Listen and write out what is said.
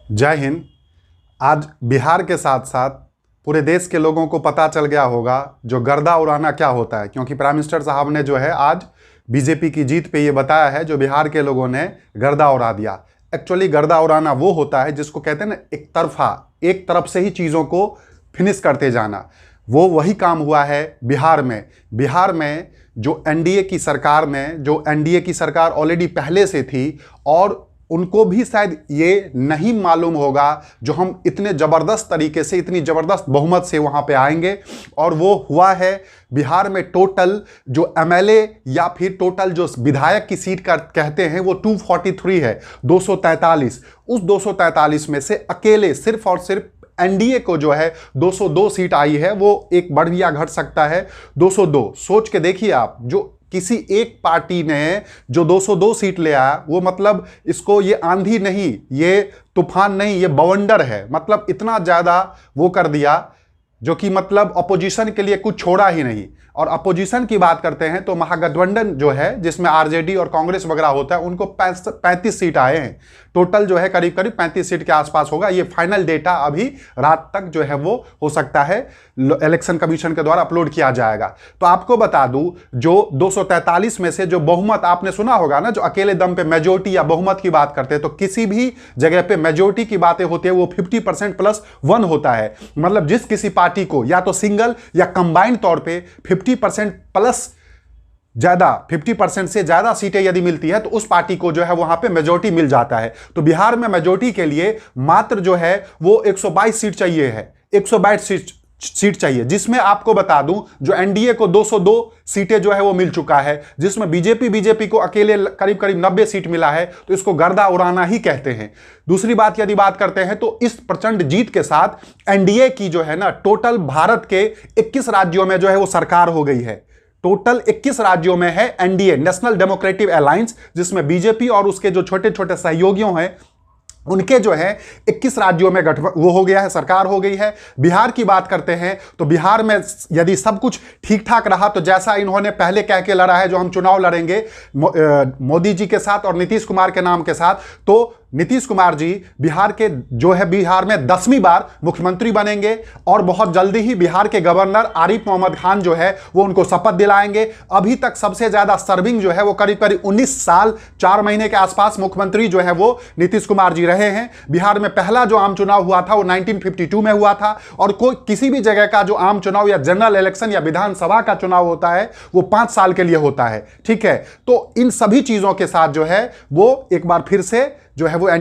जय हिंद। आज बिहार के साथ साथ पूरे देश के लोगों को पता चल गया होगा जो गर्दा उड़ाना क्या होता है, क्योंकि प्राइम मिनिस्टर साहब ने जो है आज बीजेपी की जीत पे ये बताया है जो बिहार के लोगों ने गर्दा उड़ा दिया। एक्चुअली गर्दा उड़ाना वो होता है जिसको कहते हैं ना एक तरफा, एक तरफ से ही चीज़ों को फिनिश करते जाना। वो वही काम हुआ है बिहार में। बिहार में जो एनडीए की सरकार ऑलरेडी पहले से थी और उनको भी शायद ये नहीं मालूम होगा जो हम इतने ज़बरदस्त तरीके से, इतनी ज़बरदस्त बहुमत से वहाँ पे आएंगे। और वो हुआ है बिहार में टोटल जो एमएलए या फिर टोटल जो विधायक की सीट का कहते हैं वो 243 है, 243। उस 243 में से अकेले सिर्फ और सिर्फ एनडीए को जो है 202 सीट आई है। वो एक बढ़ या घट सकता है, 202। सोच के देखिए आप, जो किसी एक पार्टी ने जो 202 सीट ले आया वो मतलब इसको ये आंधी नहीं, ये तूफान नहीं, ये बवंडर है। मतलब इतना ज़्यादा वो कर दिया जो कि मतलब अपोजिशन के लिए कुछ छोड़ा ही नहीं। और अपोजिशन की बात करते हैं तो महागठबंधन जो है जिसमें आरजेडी और कांग्रेस वगैरह होता है उनको 35 सीट आए हैं। टोटल जो है करीब करीब 35 सीट के आसपास होगा। ये फाइनल डेटा अभी रात तक जो है वो हो सकता है इलेक्शन कमीशन के द्वारा अपलोड किया जाएगा। तो आपको बता दूं जो 243 में से जो बहुमत आपने सुना होगा ना, जो अकेले दम पे मेजोरिटी या बहुमत की बात करते हैं, तो किसी भी जगह पे मेजोरिटी की बातें होती है वो 50% प्लस 1 होता है। मतलब जिस किसी पार्टी को या तो सिंगल या कंबाइंड तौर पे 50% प्लस ज्यादा, 50% से ज्यादा सीटें यदि मिलती है तो उस पार्टी को जो है वहां पे मेजोरिटी मिल जाता है। तो बिहार में मेजोरिटी के लिए मात्र जो है वो 122 सीट चाहिए है, 122 सीट चाहिए, जिसमें आपको बता दूं जो एनडीए को 202 सीटें जो है वो मिल चुका है, जिसमें बीजेपी को अकेले करीब करीब 90 सीट मिला है। तो इसको गर्दा उड़ाना ही कहते हैं। दूसरी बात यदि बात करते हैं तो इस प्रचंड जीत के साथ एनडीए की जो है ना टोटल भारत के 21 राज्यों में जो है वो सरकार हो गई है। टोटल 21 राज्यों में है एनडीए, नेशनल डेमोक्रेटिक अलायंस, जिसमें बीजेपी और उसके जो छोटे छोटे सहयोगियों हैं उनके जो है 21 राज्यों में वो हो गया है, सरकार हो गई है। बिहार की बात करते हैं तो बिहार में यदि सब कुछ ठीक ठाक रहा तो जैसा इन्होंने पहले कह के लड़ा है जो हम चुनाव लड़ेंगे मोदी जी के साथ और नीतीश कुमार के नाम के साथ, तो नीतीश कुमार जी बिहार के जो है बिहार में 10वीं बार मुख्यमंत्री बनेंगे और बहुत जल्दी ही बिहार के गवर्नर आरिफ मोहम्मद खान जो है वो उनको शपथ दिलाएंगे। अभी तक सबसे ज्यादा सर्विंग जो है वो करीब करीब 19 साल 4 महीने के आसपास मुख्यमंत्री जो है वो नीतीश कुमार जी रहे हैं। बिहार में पहला जो आम चुनाव हुआ था वो 1952 में हुआ था और कोई किसी भी जगह का जो आम चुनाव या जनरल इलेक्शन या विधानसभा का चुनाव होता है वो 5 साल के लिए होता है। ठीक है, तो इन सभी चीजों के साथ जो है वो एक बार फिर से जो है वो